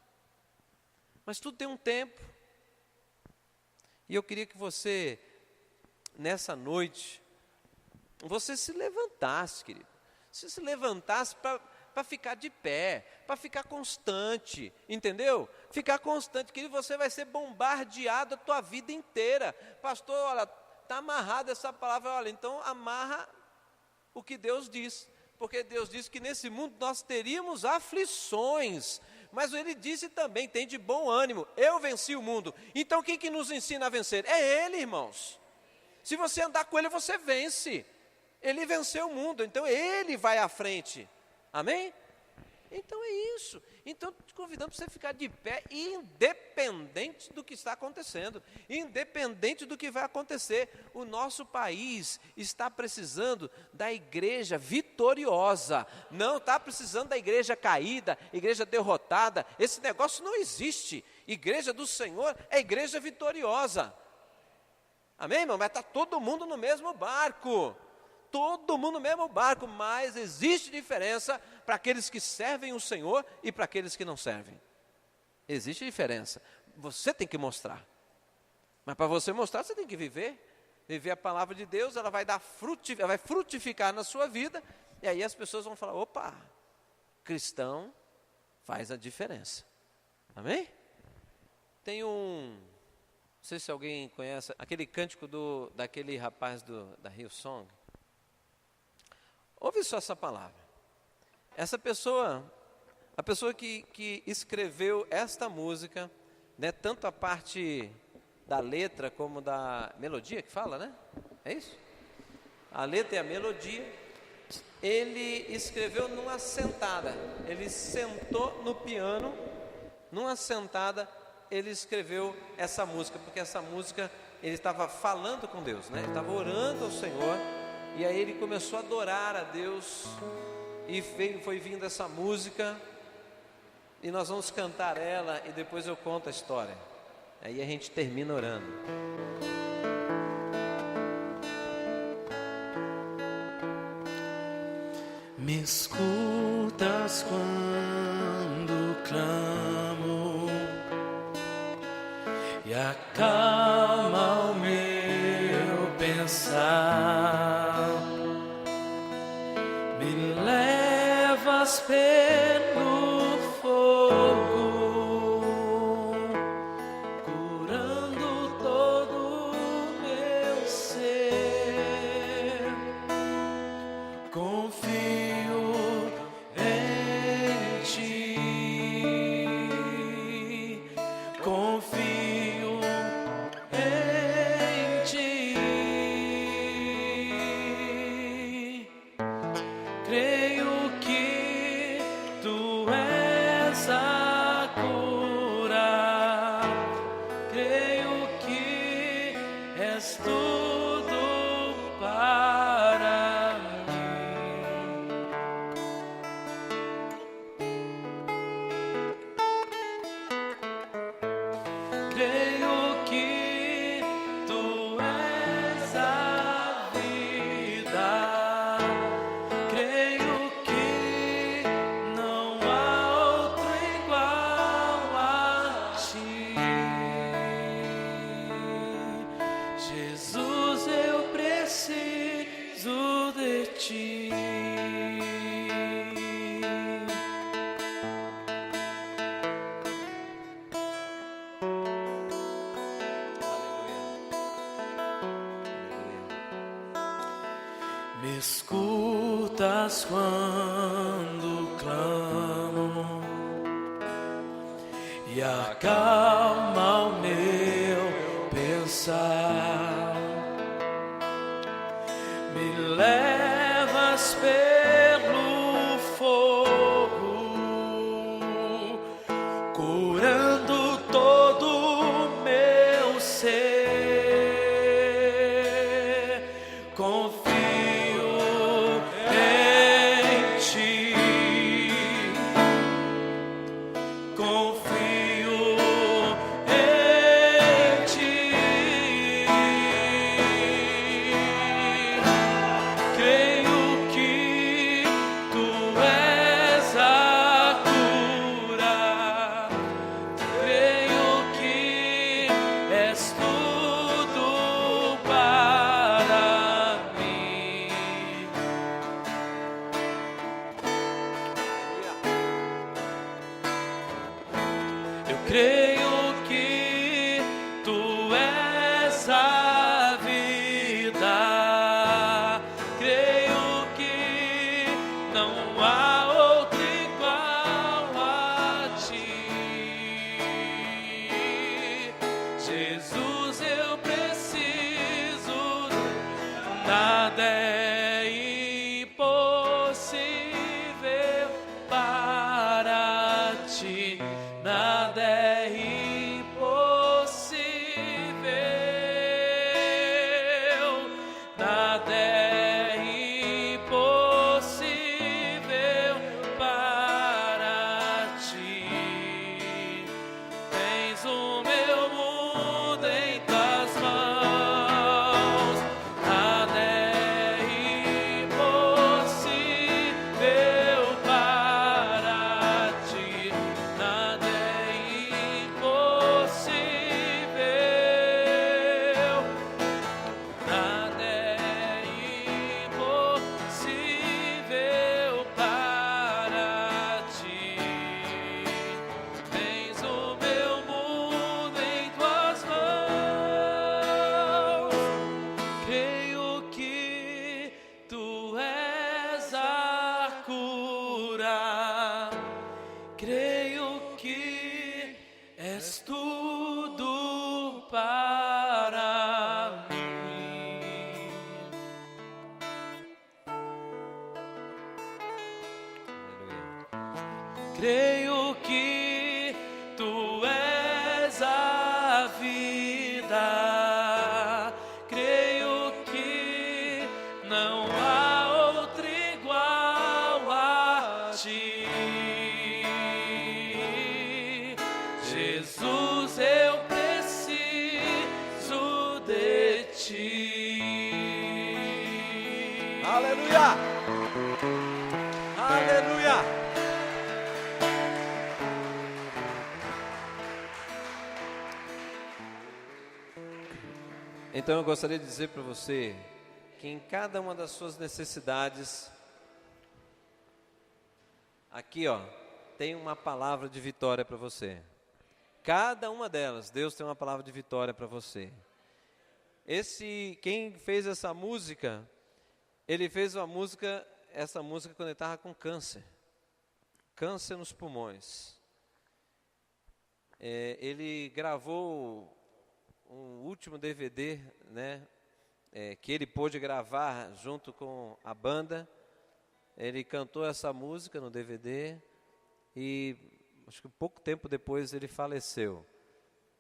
Mas tudo tem um tempo. E eu queria que você, nessa noite, você se levantasse, querido. Você se levantasse para ficar de pé, para ficar constante, entendeu? Ficar constante, que você vai ser bombardeado a tua vida inteira. Pastor, olha, está amarrada essa palavra, olha, então amarra o que Deus diz, porque Deus disse que nesse mundo nós teríamos aflições, mas Ele disse também, tem de bom ânimo, eu venci o mundo. Então quem que nos ensina a vencer? É Ele, irmãos. Se você andar com Ele, você vence. Ele venceu o mundo, então Ele vai à frente. Amém? Então é isso. Então te convidando para você ficar de pé, independente do que está acontecendo, independente do que vai acontecer. O nosso país está precisando da igreja vitoriosa, não está precisando da igreja caída, igreja derrotada. Esse negócio não existe. Igreja do Senhor é igreja vitoriosa. Amém, irmão? Mas está todo mundo no mesmo barco. Todo mundo no mesmo barco, mas existe diferença para aqueles que servem o Senhor e para aqueles que não servem. Existe diferença. Você tem que mostrar. Mas para você mostrar, você tem que viver. Viver a palavra de Deus, ela vai vai frutificar na sua vida. E aí as pessoas vão falar: opa, cristão faz a diferença. Amém? Tem não sei se alguém conhece, aquele cântico daquele rapaz da Hillsong. Ouve só essa palavra. Essa pessoa, a pessoa que escreveu esta música, né, tanto a parte da letra como da melodia, que fala, né? É isso? A letra e a melodia, ele escreveu numa sentada. Ele sentou no piano, numa sentada, ele escreveu essa música, porque essa música, ele estava falando com Deus, né? Ele estava orando ao Senhor. E aí ele começou a adorar a Deus, e foi vindo essa música, e nós vamos cantar ela, e depois eu conto a história. Aí a gente termina orando. Me escutas quando clamo, e acalma o meu pensar. Me levas pelo fogo, curando todo o meu ser. Confio em Ti, confio és tudo para mim. Creio que tu és a vida. Creio que não há outro igual a ti. Jesus, eu preciso de ti. Me escutas quando clamo e acalma o meu pensar. Me levas pelo fogo, curando todo o meu ser. Confio em ti, confio em ti. Creio que tu és a cura. Creio que és tudo para mim. Eu creio que tu és a vida. Creio que não há outro igual a ti. Jesus, eu preciso. Nada é impossível para ti. Nada é impossível. Nada é impossível para ti. Tens o meu mundo em tuas mãos. Nada é impossível para ti. Nada é impossível. Nada é impossível para ti. Tens o meu mundo em tuas mãos. Creio que tu és a cura. Creio que és tudo para mim. Creio que tu és a vida. Creio que não há outro igual a ti. Jesus, eu preciso de ti. Aleluia! Aleluia! Então eu gostaria de dizer para você que em cada uma das suas necessidades, aqui ó, tem uma palavra de vitória para você. Cada uma delas, Deus tem uma palavra de vitória para você. Quem fez essa música, ele fez essa música quando ele estava com câncer nos pulmões. Ele gravou um último DVD, né, que ele pôde gravar junto com a banda. Ele cantou essa música no DVD e acho que pouco tempo depois ele faleceu.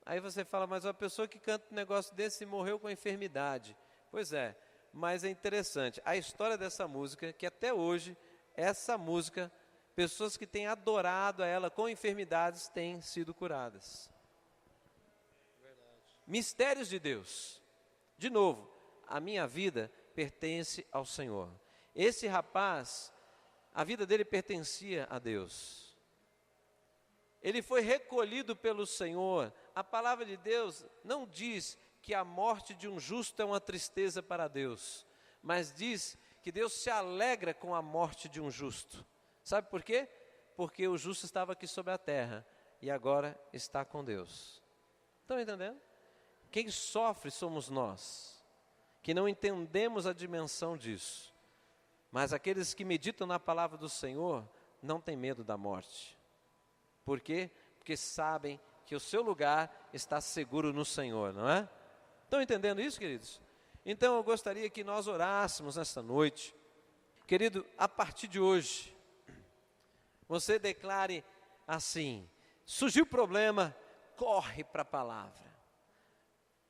Aí você fala, mas uma pessoa que canta um negócio desse morreu com enfermidade. Pois é, mas é interessante. A história dessa música, que até hoje, essa música, pessoas que têm adorado a ela com enfermidades têm sido curadas. Mistérios de Deus. De novo, a minha vida pertence ao Senhor. Esse rapaz, a vida dele pertencia a Deus. Ele foi recolhido pelo Senhor. A palavra de Deus não diz que a morte de um justo é uma tristeza para Deus, mas diz que Deus se alegra com a morte de um justo. Sabe por quê? Porque o justo estava aqui sobre a terra e agora está com Deus. Estão entendendo? Quem sofre somos nós, que não entendemos a dimensão disso. Mas aqueles que meditam na palavra do Senhor não têm medo da morte. Por quê? Porque sabem que o seu lugar está seguro no Senhor, não é? Estão entendendo isso, queridos? Então eu gostaria que nós orássemos nesta noite. Querido, a partir de hoje, você declare assim: surgiu problema, corre para a palavra.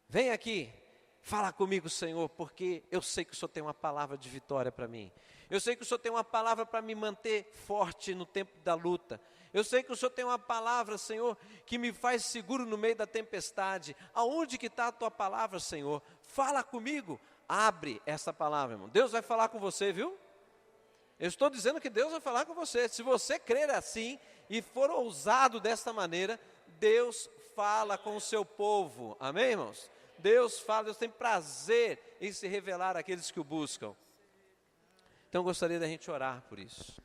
Vem aqui, fala comigo, Senhor, porque eu sei que o Senhor tem uma palavra de vitória para mim. Eu sei que o Senhor tem uma palavra para me manter forte no tempo da luta. Eu sei que o Senhor tem uma palavra, Senhor, que me faz seguro no meio da tempestade. Aonde que está a tua palavra, Senhor? Fala comigo. Abre essa palavra, irmão. Deus vai falar com você, viu? Eu estou dizendo que Deus vai falar com você. Se você crer assim e for ousado desta maneira, Deus fala com o seu povo. Amém, irmãos? Deus fala, Deus tem prazer em se revelar àqueles que o buscam. Então eu gostaria da gente orar por isso.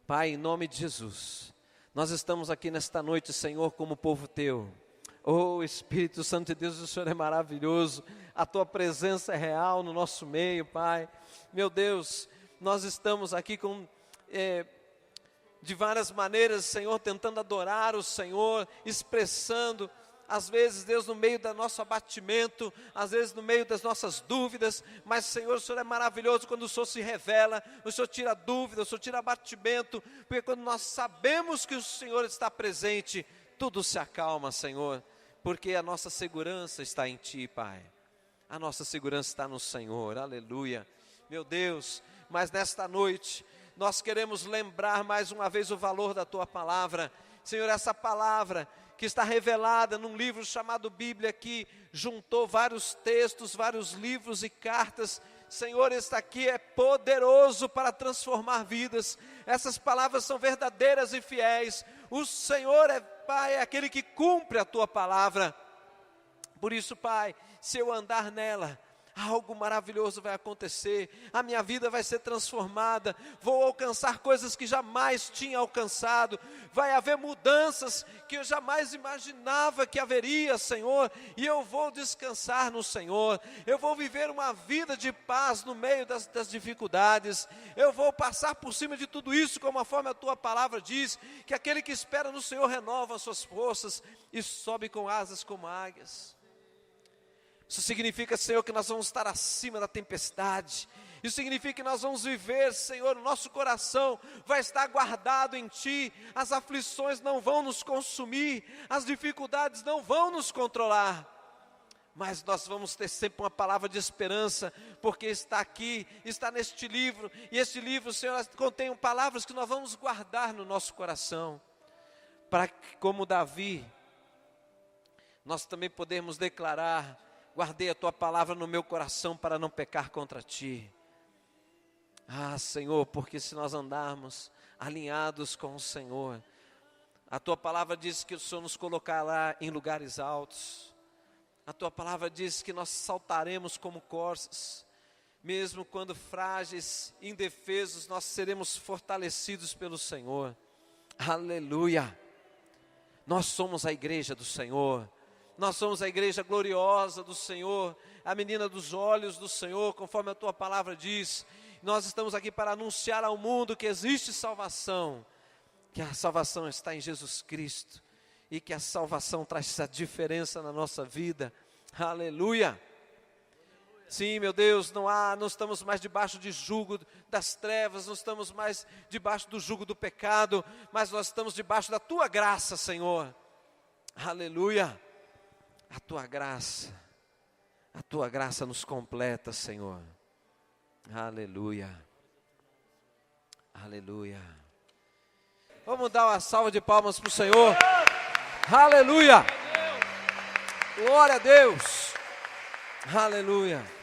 Pai, em nome de Jesus, nós estamos aqui nesta noite, Senhor, como povo teu. Oh, Espírito Santo de Deus, o Senhor é maravilhoso. A tua presença é real no nosso meio, Pai. Meu Deus, nós estamos aqui de várias maneiras, Senhor, tentando adorar o Senhor, expressando, às vezes, Deus, no meio do nosso abatimento, às vezes no meio das nossas dúvidas, mas, Senhor, o Senhor é maravilhoso quando o Senhor se revela, o Senhor tira dúvida, o Senhor tira abatimento, porque quando nós sabemos que o Senhor está presente, tudo se acalma, Senhor, porque a nossa segurança está em Ti, Pai. A nossa segurança está no Senhor, aleluia. Meu Deus, mas nesta noite, nós queremos lembrar mais uma vez o valor da Tua palavra. Senhor, essa palavra que está revelada num livro chamado Bíblia, que juntou vários textos, vários livros e cartas. Senhor, este aqui é poderoso para transformar vidas. Essas palavras são verdadeiras e fiéis. O Senhor é, Pai, é aquele que cumpre a Tua palavra. Por isso, Pai, se eu andar nela, algo maravilhoso vai acontecer, a minha vida vai ser transformada, vou alcançar coisas que jamais tinha alcançado, vai haver mudanças que eu jamais imaginava que haveria, Senhor, e eu vou descansar no Senhor, eu vou viver uma vida de paz no meio das dificuldades, eu vou passar por cima de tudo isso, como a forma a Tua palavra diz, que aquele que espera no Senhor renova as suas forças e sobe com asas como águias. Isso significa, Senhor, que nós vamos estar acima da tempestade. Isso significa que nós vamos viver, Senhor, o nosso coração vai estar guardado em Ti. As aflições não vão nos consumir, as dificuldades não vão nos controlar. Mas nós vamos ter sempre uma palavra de esperança, porque está aqui, está neste livro. E este livro, Senhor, contém palavras que nós vamos guardar no nosso coração. Para que, como Davi, nós também podemos declarar: guardei a Tua palavra no meu coração para não pecar contra Ti. Ah, Senhor, porque se nós andarmos alinhados com o Senhor, a Tua palavra diz que o Senhor nos colocará em lugares altos. A Tua palavra diz que nós saltaremos como corças. Mesmo quando frágeis, indefesos, nós seremos fortalecidos pelo Senhor. Aleluia! Nós somos a igreja do Senhor. Nós somos a igreja gloriosa do Senhor, a menina dos olhos do Senhor, conforme a Tua palavra diz. Nós estamos aqui para anunciar ao mundo que existe salvação, que a salvação está em Jesus Cristo, e que a salvação traz essa diferença na nossa vida. Aleluia! Sim, meu Deus, não estamos mais debaixo de jugo das trevas, não estamos mais debaixo do jugo do pecado, mas nós estamos debaixo da Tua graça, Senhor. Aleluia! a tua graça nos completa, Senhor. Aleluia. Aleluia. Vamos dar uma salva de palmas para o Senhor. Aleluia. Glória a Deus. Aleluia.